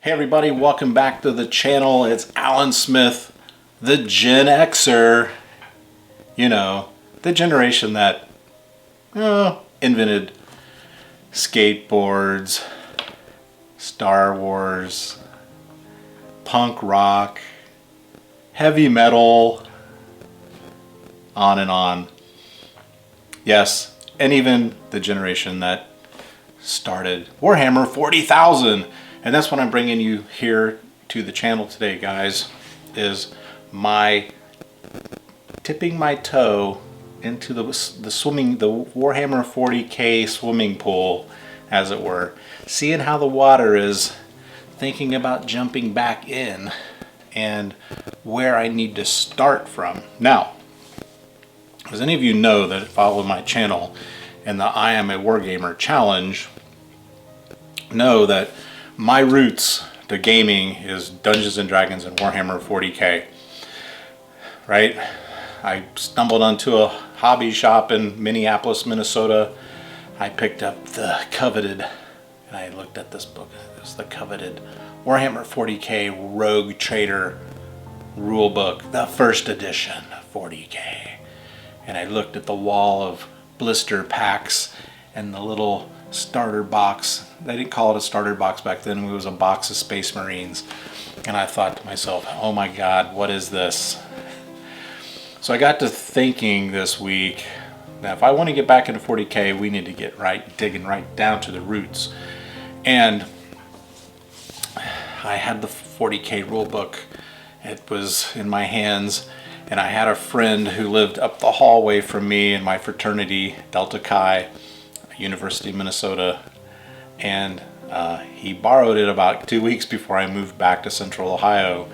Hey everybody, welcome back to the channel. It's Alan Smith, the Gen Xer. You know, the generation that invented skateboards, Star Wars, punk rock, heavy metal, on and on. Yes, and even the generation that started Warhammer 40,000. And that's what I'm bringing you here to the channel today, guys, is my tipping my toe into the Warhammer 40K swimming pool, as it were. Seeing how the water is, thinking about jumping back in, and where I need to start from. Now, as any of you know that follow my channel and the I Am a Wargamer challenge, know that my roots to gaming is Dungeons and Dragons and Warhammer 40K, right? I stumbled onto a hobby shop in Minneapolis, Minnesota. I picked up the coveted, and I looked at this book. It was the coveted Warhammer 40K Rogue Trader rule book, the first edition 40K. And I looked at the wall of blister packs and the little starter box. They didn't call it a starter box back then. It was a box of Space Marines. And I thought to myself, oh my God, what is this? So I got to thinking this week that if I want to get back into 40K, we need to get digging right down to the roots. And I had the 40K rulebook. It was in my hands. And I had a friend who lived up the hallway from me in my fraternity, Delta Chi, University of Minnesota, and he borrowed it about 2 weeks before I moved back to Central Ohio,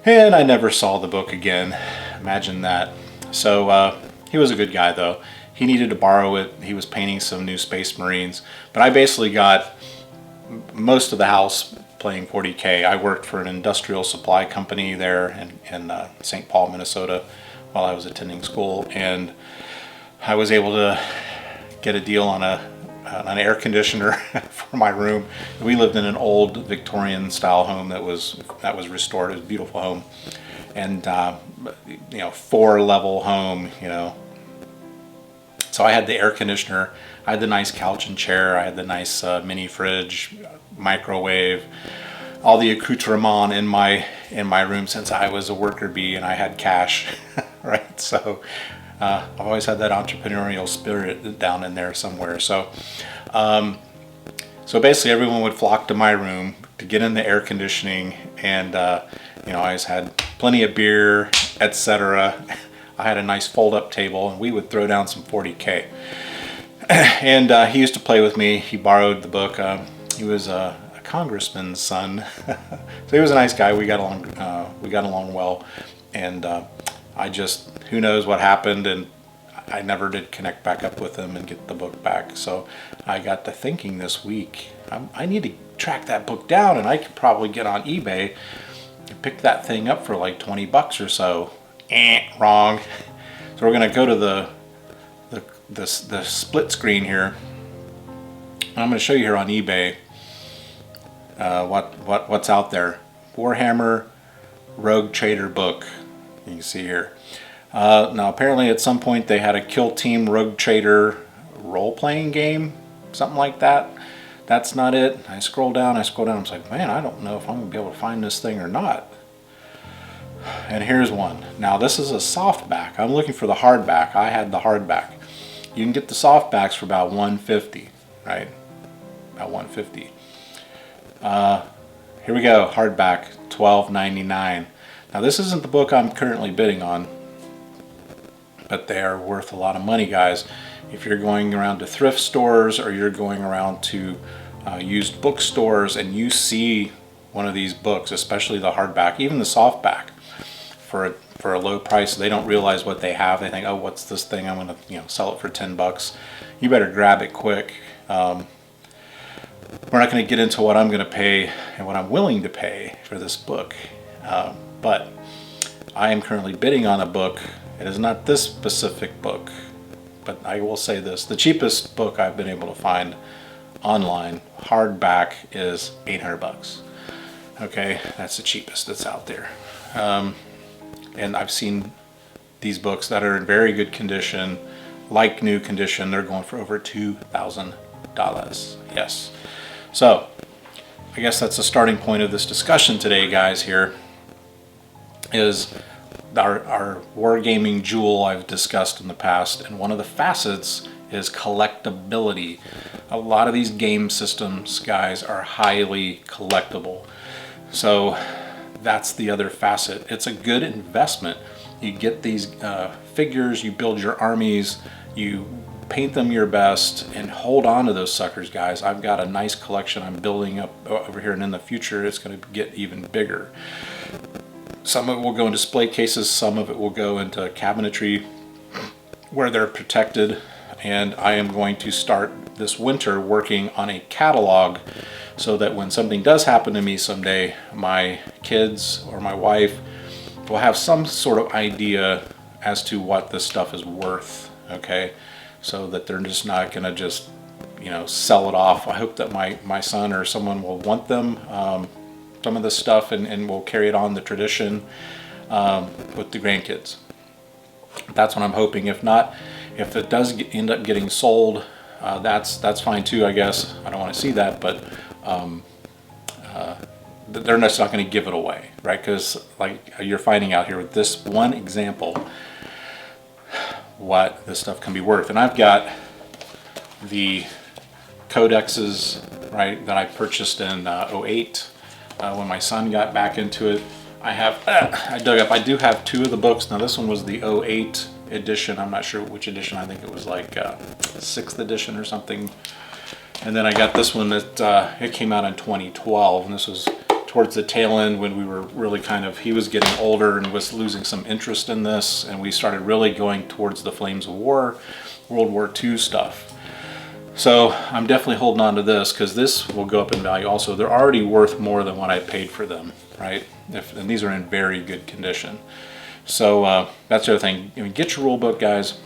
and I never saw the book again. Imagine that. So he was a good guy though. He needed to borrow it. He was painting some new Space Marines, but I basically got most of the house playing 40K. I worked for an industrial supply company there in St. Paul, Minnesota, while I was attending school, and I was able to get a deal on an air conditioner for my room. We lived in an old Victorian style home that was restored. It was a beautiful home, and 4-level home. So I had the air conditioner. I had the nice couch and chair. I had the nice mini fridge, microwave, all the accoutrement in my room since I was a worker bee and I had cash, right? So. I've always had that entrepreneurial spirit down in there somewhere. So basically everyone would flock to my room to get in the air conditioning, and I always had plenty of beer, etc. I had a nice fold-up table, and we would throw down some 40K. And he used to play with me. He borrowed the book. He was a congressman's son, so he was a nice guy. We got along well, and who knows what happened, and I never did connect back up with him and get the book back. So I got to thinking this week, I need to track that book down, and I could probably get on eBay and pick that thing up for like 20 bucks or so. Wrong. So we're gonna go to the split screen here. I'm gonna show you here on eBay what's out there. Warhammer Rogue Trader book. You can see here. Now apparently at some point they had a Kill Team Rogue Trader role-playing game, something like that. That's not it. I scroll down, I was like, man, I don't know if I'm gonna be able to find this thing or not. And here's one. Now this is a softback. I'm looking for the hardback. I had the hardback. You can get the softbacks for about $150, right? About $150. Here we go, hardback, $12.99. Now this isn't the book I'm currently bidding on, but they are worth a lot of money, guys. If you're going around to thrift stores or you're going around to used bookstores and you see one of these books, especially the hardback, even the softback, for a low price, they don't realize what they have. They think, oh, what's this thing? I'm gonna sell it for 10 bucks. You better grab it quick. We're not going to get into what I'm going to pay and what I'm willing to pay for this book. But I am currently bidding on a book. It is not this specific book, but I will say this. The cheapest book I've been able to find online, hardback, is 800 bucks. Okay, that's the cheapest that's out there. And I've seen these books that are in very good condition, like new condition. They're going for over $2,000. Yes. So I guess that's the starting point of this discussion today, guys. Here is our wargaming jewel I've discussed in the past, and one of the facets is collectability. A lot of these game systems, guys, are highly collectible. So that's the other facet. It's a good investment. You get these figures, you build your armies, you paint them your best, and hold on to those suckers, guys. I've got a nice collection I'm building up over here, and in the future it's going to get even bigger. Some of it will go in display cases, some of it will go into cabinetry where they're protected, and I am going to start this winter working on a catalog so that when something does happen to me someday, my kids or my wife will have some sort of idea as to what this stuff is worth, okay? So that they're just not gonna just, you know, sell it off. I hope that my son or someone will want them, some of this stuff, and will carry it on the tradition with the grandkids. That's what I'm hoping. If not, if it does end up getting sold, that's fine too, I guess. I don't want to see that, but they're just not going to give it away, right? Because like you're finding out here with this one example what this stuff can be worth. And I've got the codexes, right, that I purchased in 08 when my son got back into it. I dug up, I do have two of the books. Now this one was the 08 edition. I'm not sure which edition. I think it was like 6th edition or something. And then I got this one that it came out in 2012, and this was towards the tail end when we were really he was getting older and was losing some interest in this, and we started really going towards the Flames of War, World War II stuff. So I'm definitely holding on to this because this will go up in value also. They're already worth more than what I paid for them, right? And these are in very good condition. So that's the other thing. I mean, get your rule book, guys.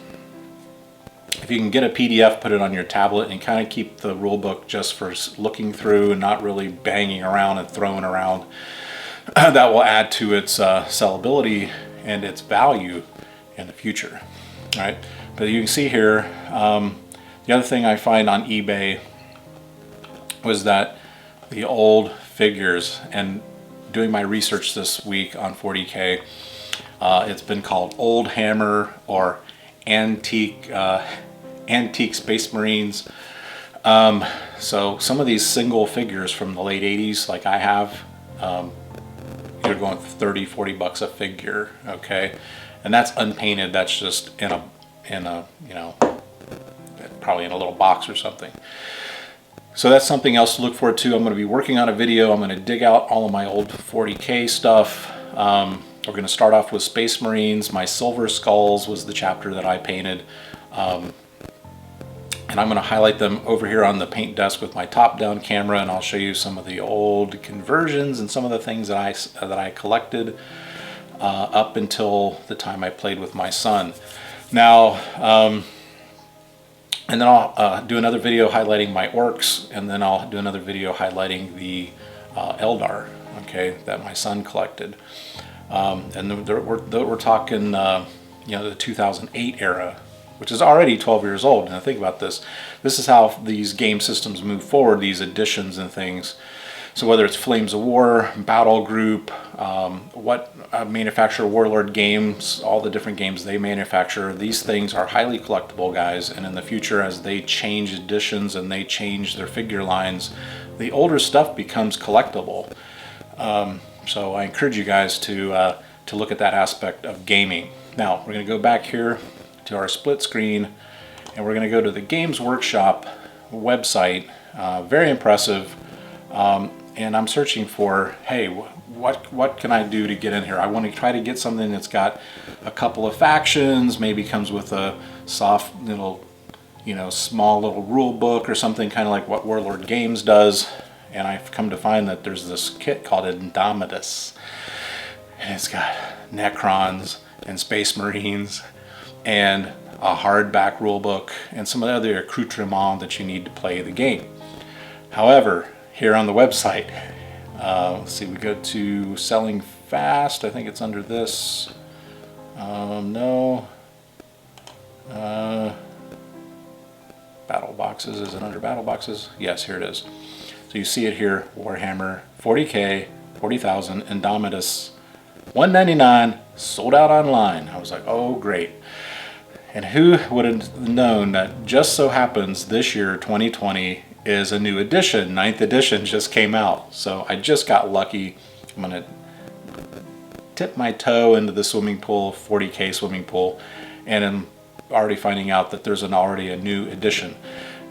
If you can get a PDF, put it on your tablet, and kind of keep the rule book just for looking through and not really banging around and throwing around. That will add to its sellability and its value in the future, right? But you can see here, the other thing I find on eBay was that the old figures, and doing my research this week on 40K, it's been called Old Hammer or Antique Space Marines. So some of these single figures from the late 80s, like I have, you're going for $30-40 a figure, okay? And that's unpainted. That's just in a you know, probably in a little box or something. So that's something else to look forward to. I'm going to be working on a video. I'm going to dig out all of my old 40K stuff. We're going to start off with Space Marines. My Silver Skulls was the chapter that I painted. And I'm going to highlight them over here on the paint desk with my top-down camera, and I'll show you some of the old conversions and some of the things that I collected up until the time I played with my son. Now, and then I'll do another video highlighting my orcs, and then I'll do another video highlighting the Eldar, okay, that my son collected. And we're talking, you know, the 2008 era, which is already 12 years old. And think about this. This is how these game systems move forward, these editions and things. So whether it's Flames of War, Battle Group, what manufacturer Warlord Games, all the different games they manufacture, these things are highly collectible, guys. And in the future, as they change editions and they change their figure lines, the older stuff becomes collectible. So I encourage you guys to look at that aspect of gaming. Now we're going to go back here to our split screen, and we're going to go to the Games Workshop website. Very impressive. And I'm searching for, hey, what can I do to get in here? I want to try to get something that's got a couple of factions, maybe comes with a soft little, you know, small little rule book or something, kind of like what Warlord Games does. And I've come to find that there's this kit called Indomitus, and it's got Necrons and Space Marines and a hardback rule book and some of the other accoutrements that you need to play the game. However, here on the website, Let's see, we go to selling fast. I think it's under this. No. Battle boxes, is it under battle boxes? Yes, here it is. So you see it here, Warhammer 40K, 40,000, Indomitus, $199, sold out online. I was like, oh great. And who would have known that just so happens this year, 2020, is a new edition. 9th edition just came out. So I just got lucky. I'm gonna tip my toe into the swimming pool, 40K swimming pool, and I'm already finding out that there's already a new edition.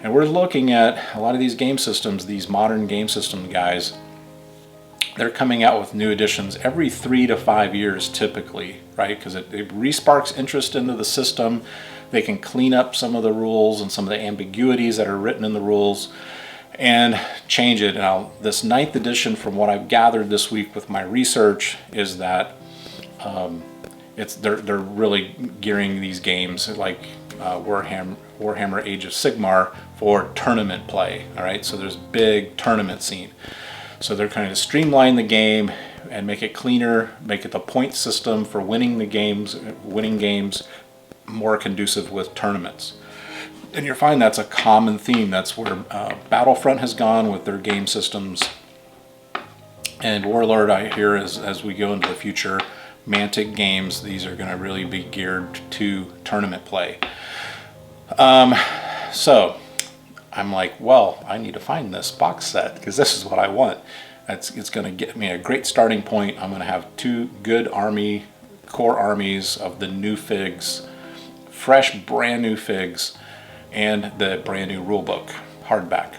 And we're looking at a lot of these game systems, these modern game system guys, they're coming out with new editions every 3 to 5 years typically, right? Because it re-sparks interest into the system. They can clean up some of the rules and some of the ambiguities that are written in the rules and change it. Now, this 9th edition, from what I've gathered this week with my research, is that they're really gearing these games like Warhammer Age of Sigmar for tournament play. All right, so there's big tournament scene. So they're kind of streamline the game and make it cleaner, make it the point system for winning games more conducive with tournaments. And you'll find that's a common theme. That's where Battlefront has gone with their game systems. And Warlord, I hear, as we go into the future, Mantic games, these are going to really be geared to tournament play. So I'm like, well, I need to find this box set because this is what I want. It's going to get me a great starting point. I'm going to have 2 good core armies of the new figs, fresh, brand new figs, and the brand new rulebook, hardback.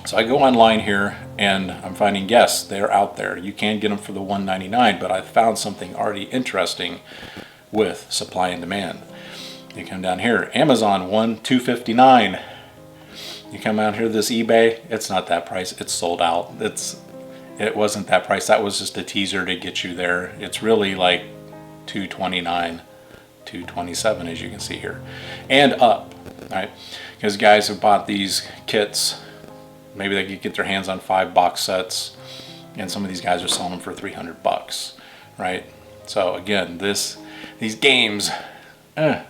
So I go online here and I'm finding, yes, they're out there. You can get them for the $199, but I found something already interesting with supply and demand. You come down here, Amazon $259. You come out here, this eBay, it's not that price. It's sold out. It wasn't that price. That was just a teaser to get you there. It's really like $229, $227, as you can see here, and up, right? Because guys have bought these kits. Maybe they could get their hands on 5 box sets, and some of these guys are selling them for $300, right? So again, these games, they're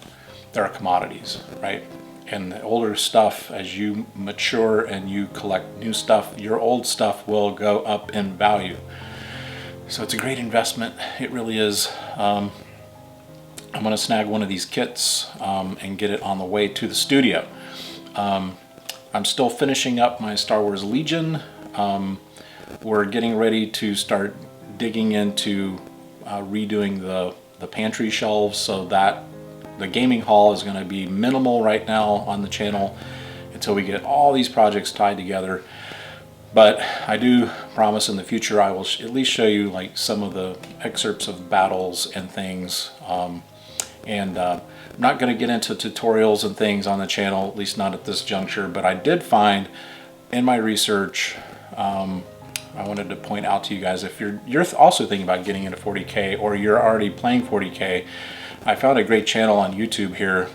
commodities, right? And the older stuff, as you mature and you collect new stuff, your old stuff will go up in value. So it's a great investment. It really is. I'm going to snag one of these kits and get it on the way to the studio. I'm still finishing up my Star Wars Legion. We're getting ready to start digging into redoing the pantry shelves, so that the gaming hall is going to be minimal right now on the channel until we get all these projects tied together. But I do promise in the future I will at least show you like some of the excerpts of battles and things. I'm not going to get into tutorials and things on the channel, at least not at this juncture, but I did find in my research, I wanted to point out to you guys, if you're also thinking about getting into 40K or you're already playing 40K, I found a great channel on YouTube here,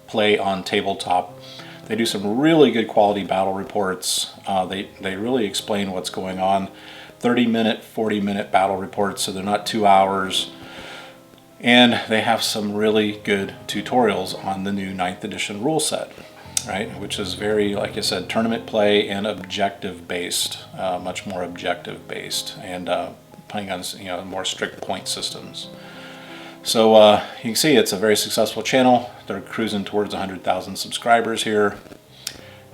Play on Tabletop. They do some really good quality battle reports. They really explain what's going on. 30-minute, 40-minute battle reports, so they're not 2 hours. And they have some really good tutorials on the new 9th edition rule set, right? Which is very, like I said, tournament play and objective based, much more objective based, and playing on more strict point systems. So you can see it's a very successful channel. They're cruising towards 100,000 subscribers here,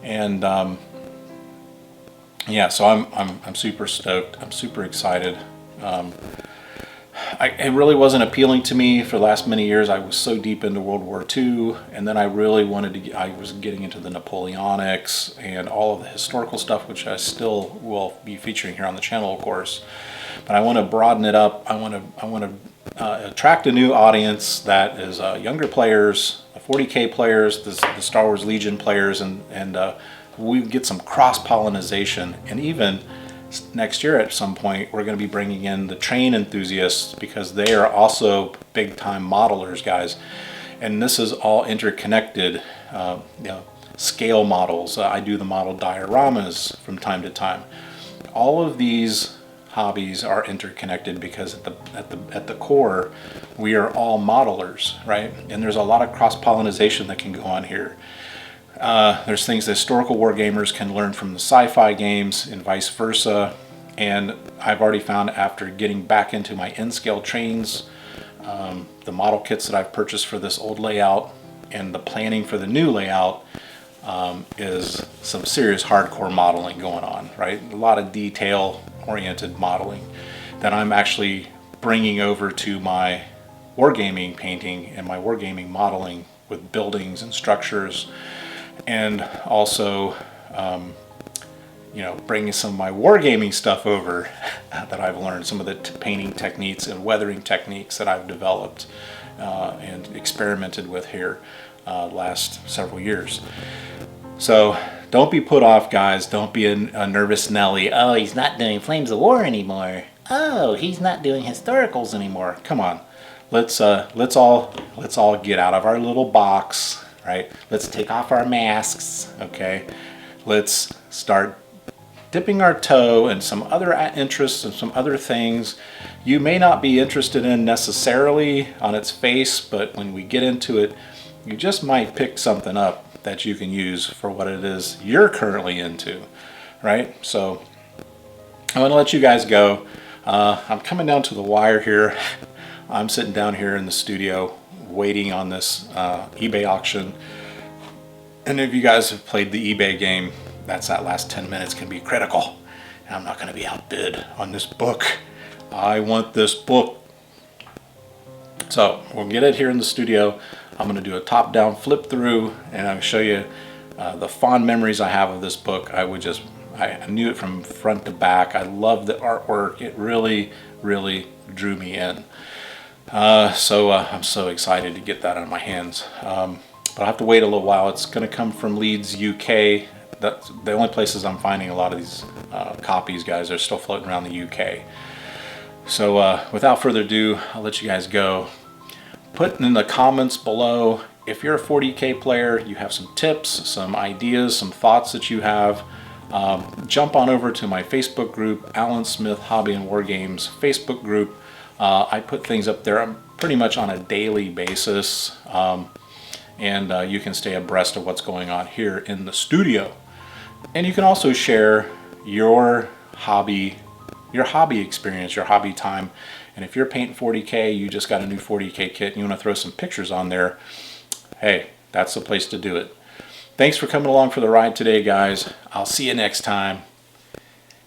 and yeah, so I'm super stoked. I'm super excited. It really wasn't appealing to me for the last many years. I was so deep into World War II, and then I really wanted to. I was getting into the Napoleonics and all of the historical stuff, which I still will be featuring here on the channel, of course. But I want to broaden it up. I want to attract a new audience that is younger players, 40K players, the Star Wars Legion players, and we get some cross-pollination. And even next year at some point, we're going to be bringing in the train enthusiasts, because they are also big-time modelers, guys. And this is all interconnected. scale models. I do the model dioramas from time to time. All of these hobbies are interconnected because at the core, we are all modelers, right? And there's a lot of cross-pollination that can go on here. There's things that historical wargamers can learn from the sci-fi games and vice versa. And I've already found, after getting back into my N-scale trains, the model kits that I've purchased for this old layout and the planning for the new layout, is some serious hardcore modeling going on, right? A lot of detail-oriented modeling that I'm actually bringing over to my wargaming painting and my wargaming modeling with buildings and structures, and also bringing some of my wargaming stuff over that I've learned, some of the painting techniques and weathering techniques that I've developed and experimented with here last several years. So don't be put off, guys. Don't be a nervous Nelly. Oh, he's not doing Flames of War anymore. Oh, he's not doing historicals anymore. Come on, let's all get out of our little box, right? Let's take off our masks, okay? Let's start dipping our toe in some other interests and some other things you may not be interested in necessarily on its face, but when we get into it, you just might pick something up that you can use for what it is you're currently into, right? So I'm gonna let you guys go. I'm coming down to the wire here. I'm sitting down here in the studio waiting on this eBay auction. And if you guys have played the eBay game, that last 10 minutes can be critical. And I'm not gonna be outbid on this book. I want this book. So we'll get it here in the studio. I'm going to do a top-down flip through, and I'll show you the fond memories I have of this book. I knew it from front to back. I love the artwork. It really, really drew me in. So I'm so excited to get that in my hands. But I'll have to wait a little while. It's going to come from Leeds, UK. That's the only places I'm finding a lot of these copies, guys. They're still floating around the UK. So without further ado, I'll let you guys go. Put in the comments below if you're a 40K player, you have some tips, some ideas, some thoughts that you have. Jump on over to my Facebook group, Alan Smith Hobby and War Games Facebook group. I put things up there pretty much on a daily basis, and you can stay abreast of what's going on here in the studio. And you can also share your hobby experience, your hobby time. And if you're painting 40K, you just got a new 40K kit and you want to throw some pictures on there, hey, that's the place to do it. Thanks for coming along for the ride today, guys. I'll see you next time.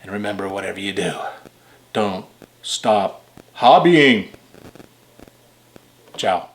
And remember, whatever you do, don't stop hobbying. Ciao.